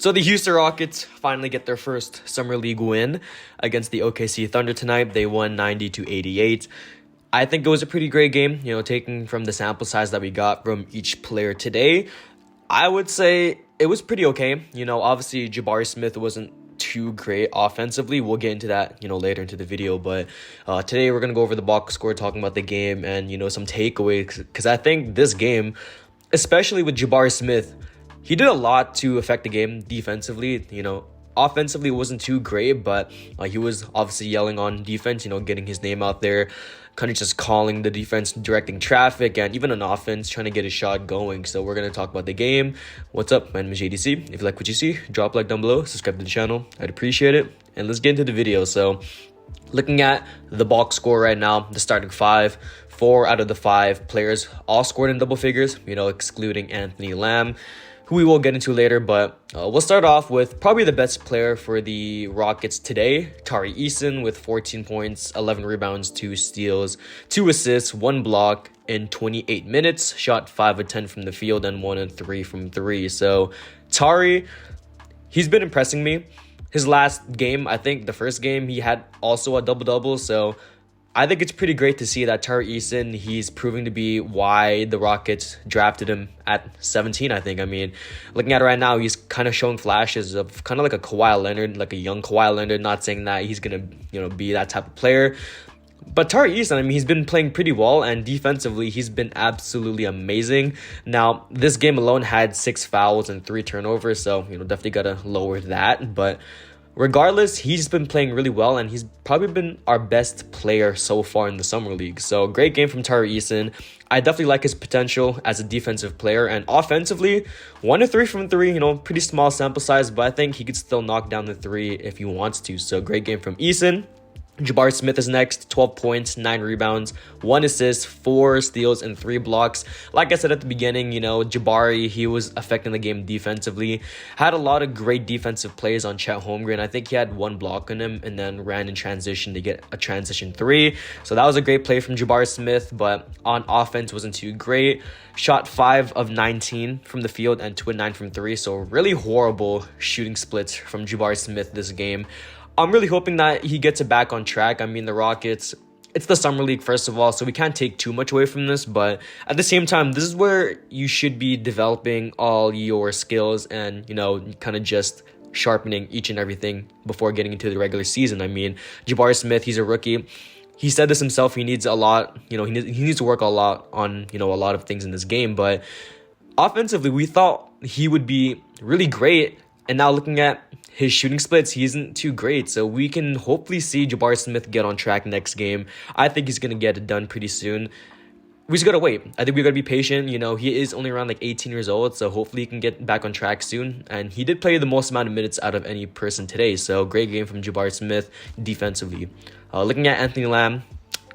So the Houston Rockets finally get their first Summer League win against the OKC Thunder tonight. They won 90-88. I think it was a pretty great game, taking from the sample size that we got from each player today. I would say it was pretty okay. Obviously Jabari Smith wasn't too great offensively. We'll get into that, later into the video. But today we're going to go over the box score, talking about the game and, some takeaways. Because I think this game, especially with Jabari Smith, he did a lot to affect the game defensively. Offensively, it wasn't too great, but he was obviously yelling on defense, getting his name out there, kind of just calling the defense, directing traffic, and even on offense, trying to get a shot going. So we're going to talk about the game. What's up? My name is JDC. If you like what you see, drop a like down below, subscribe to the channel. I'd appreciate it. And let's get into the video. So looking at the box score right now, the starting five, 4 out of the 5 players all scored in double figures, excluding Anthony Lamb, who we will get into later. But we'll start off with probably the best player for the Rockets today, Atari Eason, with 14 points, 11 rebounds, 2 steals, 2 assists, 1 block in 28 minutes, shot 5 of 10 from the field and 1 of 3 from 3. So Tari, he's been impressing me. His last game, I think the first game, he had also a double-double, so I think it's pretty great to see that Taiye Washington, he's proving to be why the Rockets drafted him at 17, I think. I mean, looking at it right now, he's kind of showing flashes of kind of like a Kawhi Leonard, like a young Kawhi Leonard. Not saying that he's going to, be that type of player. But Taiye Washington, he's been playing pretty well, and defensively, he's been absolutely amazing. Now, this game alone had 6 fouls and 3 turnovers, so, definitely got to lower that. But regardless, he's been playing really well, and he's probably been our best player so far in the Summer League. So, great game from Taiye Washington. I definitely like his potential as a defensive player, and offensively, 1 of 3 from 3, pretty small sample size, but I think he could still knock down the 3 if he wants to. So, great game from Eason. Jabari Smith is next, 12 points, 9 rebounds, 1 assist, 4 steals, and 3 blocks. Like I said at the beginning, Jabari, he was affecting the game defensively. Had a lot of great defensive plays on Chet Holmgren. I think he had 1 block on him and then ran in transition to get a transition 3. So that was a great play from Jabari Smith, but on offense wasn't too great. Shot 5 of 19 from the field and 2 of 9 from 3. So really horrible shooting splits from Jabari Smith this game. I'm really hoping that he gets it back on track. I mean, the Rockets, it's the Summer League, first of all, so we can't take too much away from this. But at the same time, this is where you should be developing all your skills and, kind of just sharpening each and everything before getting into the regular season. I mean, Jabari Smith, he's a rookie. He said this himself. He needs a lot, he needs to work a lot on, a lot of things in this game. But offensively, we thought he would be really great. And now looking at his shooting splits, he isn't too great. So we can hopefully see Jabari Smith get on track next game. I think he's going to get it done pretty soon. We just got to wait. I think we got to be patient. He is only around 18 years old. So hopefully he can get back on track soon. And he did play the most amount of minutes out of any person today. So great game from Jabari Smith defensively. Looking at Anthony Lamb,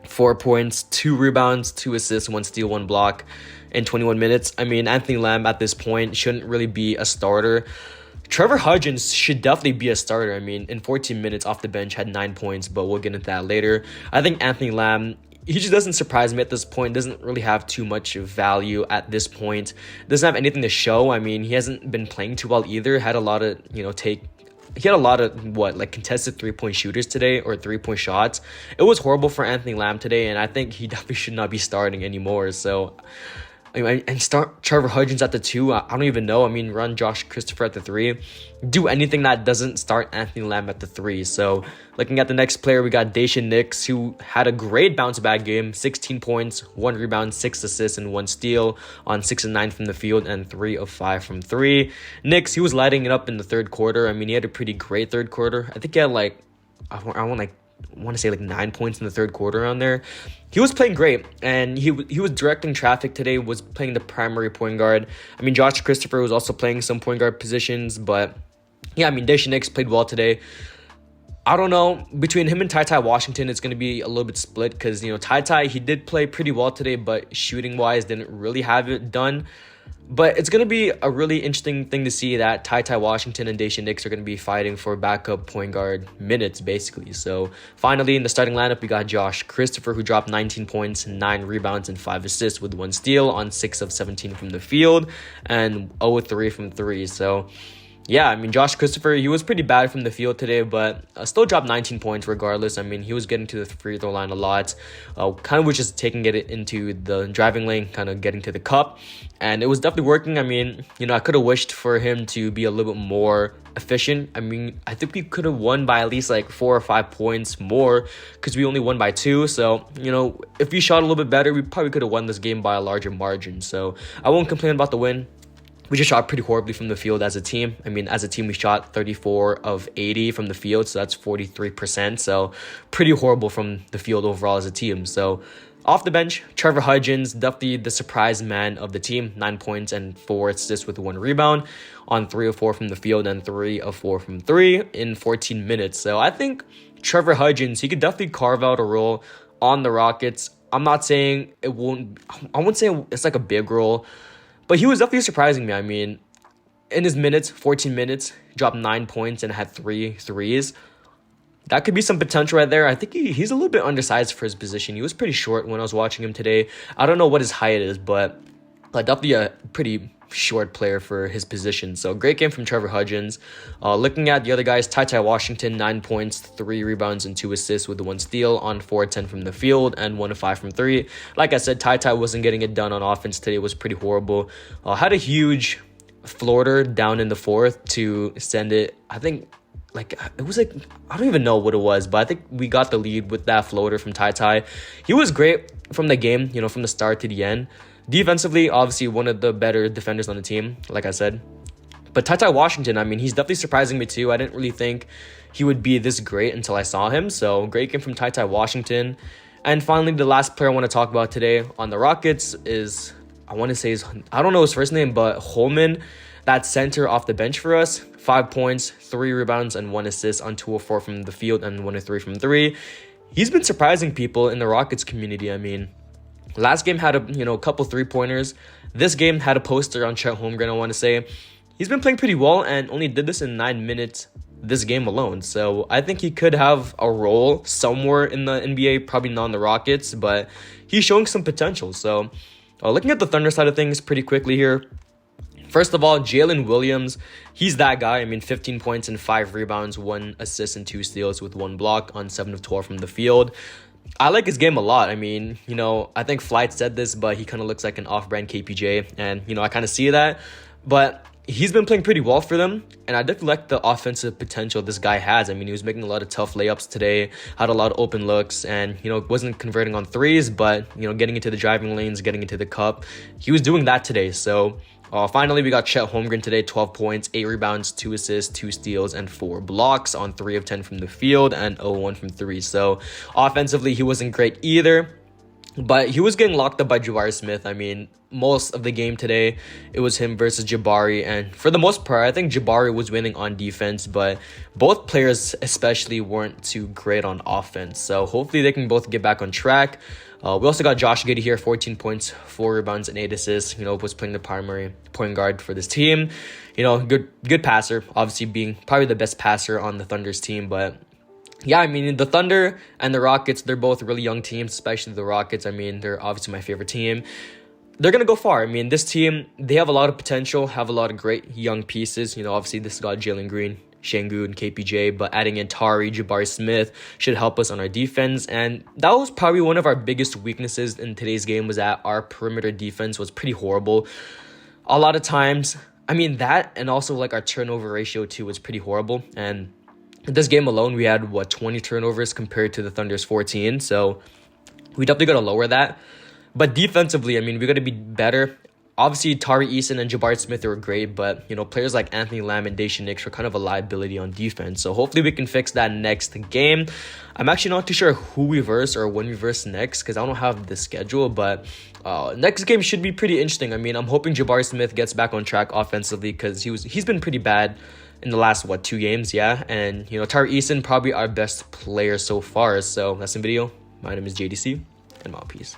4 points, 2 rebounds, 2 assists, 1 steal, 1 block in 21 minutes. I mean, Anthony Lamb at this point shouldn't really be a starter. Trevor Huggins should definitely be a starter. I mean, in 14 minutes off the bench, had 9 points, but we'll get into that later. I think Anthony Lamb, he just doesn't surprise me at this point. Doesn't really have too much value at this point. Doesn't have anything to show. I mean, he hasn't been playing too well either. Had a lot of, he had a lot of, contested 3-point shooters today or 3-point shots. It was horrible for Anthony Lamb today, and I think he definitely should not be starting anymore. So, and start Trevor Huggins at the 2. I don't even know. I mean, run Josh Christopher at the 3. Do anything that doesn't start Anthony Lamb at the 3. So, looking at the next player, we got Dasha Nicks, who had a great bounce-back game. 16 points, 1 rebound, 6 assists, and 1 steal on 6 of 9 from the field and 3 of 5 from 3. Nicks, he was lighting it up in the third quarter. I mean, he had a pretty great third quarter. I think he had I want to say 9 points in the third quarter around there. He was playing great, and he was directing traffic today, was playing the primary point guard. I mean, Josh Christopher was also playing some point guard positions, but yeah, I mean, Dasha Nicks played well today. I don't know, between him and Taiye Washington, it's going to be a little bit split because, Taiye, he did play pretty well today, but shooting-wise didn't really have it done. But it's going to be a really interesting thing to see that Taiye Washington and Dasha Nicks are going to be fighting for backup point guard minutes, basically. So, finally, in the starting lineup, we got Josh Christopher, who dropped 19 points, 9 rebounds, and 5 assists with 1 steal on 6 of 17 from the field and 0 of 3 from 3. So, yeah, I mean, Josh Christopher, he was pretty bad from the field today, but still dropped 19 points regardless. I mean, he was getting to the free throw line a lot, kind of was just taking it into the driving lane, kind of getting to the cup, and it was definitely working. I mean, I could have wished for him to be a little bit more efficient. I mean, I think we could have won by at least like 4 or 5 points more because we only won by 2. So, if we shot a little bit better, we probably could have won this game by a larger margin. So I won't complain about the win. We just shot pretty horribly from the field as a team. I mean, as a team, we shot 34 of 80 from the field, so that's 43%. So pretty horrible from the field overall as a team. So off the bench, Trevor Hudgens, definitely the surprise man of the team. 9 points and 4 assists with 1 rebound on 3 of 4 from the field and 3 of 4 from 3 in 14 minutes. So I think Trevor Hudgens, he could definitely carve out a role on the Rockets. I'm not saying I wouldn't say it's like a big role, but he was definitely surprising me. I mean, in his minutes, 14 minutes, dropped 9 points and had 3 threes. That could be some potential right there. I think he's a little bit undersized for his position. He was pretty short when I was watching him today. I don't know what his height is, but definitely a pretty short player for his position. So great game from Trevor Hudgens. Looking at the other guys, Taiye Washington, 9 points, 3 rebounds, and 2 assists with 1 steal on 4 of 10 from the field and 1 of 5 from 3. Like I said, Taiye wasn't getting it done on offense today. It was pretty horrible. Had a huge floater down in the fourth to send it. I think it was like, I don't even know what it was, but I think we got the lead with that floater from Taiye. He was great from the game, from the start to the end. Defensively, obviously one of the better defenders on the team, like I said. But Taiye Washington, I mean, he's definitely surprising me too. I didn't really think he would be this great until I saw him. So great game from Taiye Washington. And finally, the last player I want to talk about today on the Rockets is, I don't know his first name, but Holman, that center off the bench for us. 5 points, 3 rebounds, and 1 assist on 2 of 4 from the field and 1 of 3 from 3. He's been surprising people in the Rockets community. I mean, last game had a couple 3-pointers. This game had a poster on Chet Holmgren, I want to say. He's been playing pretty well and only did this in 9 minutes this game alone. So I think he could have a role somewhere in the NBA, probably not in the Rockets, but he's showing some potential. So looking at the Thunder side of things pretty quickly here. First of all, Jalen Williams, he's that guy. I mean, 15 points and 5 rebounds, 1 assist and 2 steals with 1 block on 7 of 12 from the field. I like his game a lot. I mean, I think Flight said this, but he kind of looks like an off-brand KPJ. And, I kind of see that. But he's been playing pretty well for them. And I definitely like the offensive potential this guy has. I mean, he was making a lot of tough layups today, had a lot of open looks, and, wasn't converting on threes, but, getting into the driving lanes, getting into the cup. He was doing that today. So finally, we got Chet Holmgren today, 12 points, 8 rebounds, 2 assists, 2 steals, and 4 blocks on 3 of 10 from the field and 0-1 from 3. So offensively, he wasn't great either, but he was getting locked up by Jabari Smith. I mean, most of the game today, it was him versus Jabari, and for the most part, I think Jabari was winning on defense, but both players especially weren't too great on offense. So hopefully they can both get back on track. We also got Josh Giddey here, 14 points, 4 rebounds, and 8 assists. Was playing the primary point guard for this team. Good passer, obviously being probably the best passer on the Thunder's team. But yeah, I mean, the Thunder and the Rockets, they're both really young teams, especially the Rockets. I mean, they're obviously my favorite team. They're going to go far. I mean, this team, they have a lot of potential, have a lot of great young pieces. Obviously, this got Jalen Green, Şengün, and KPJ, but adding in Jabari Smith should help us on our defense. And that was probably one of our biggest weaknesses in today's game, was that our perimeter defense was pretty horrible. A lot of times, I mean, that and also like our turnover ratio too was pretty horrible. And in this game alone, we had 20 turnovers compared to the Thunder's 14. So we definitely got to lower that. But defensively, I mean, we got to be better. Obviously, Atari Eason and Jabari Smith were great, but, players like Anthony Lamb and Dasha Nicks were kind of a liability on defense. So hopefully we can fix that next game. I'm actually not too sure who we verse or when we verse next because I don't have the schedule, but next game should be pretty interesting. I mean, I'm hoping Jabari Smith gets back on track offensively because he's been pretty bad in the last, 2 games, yeah? And, Atari Eason, probably our best player so far. So that's the video. My name is JDC, and I'm out. Peace.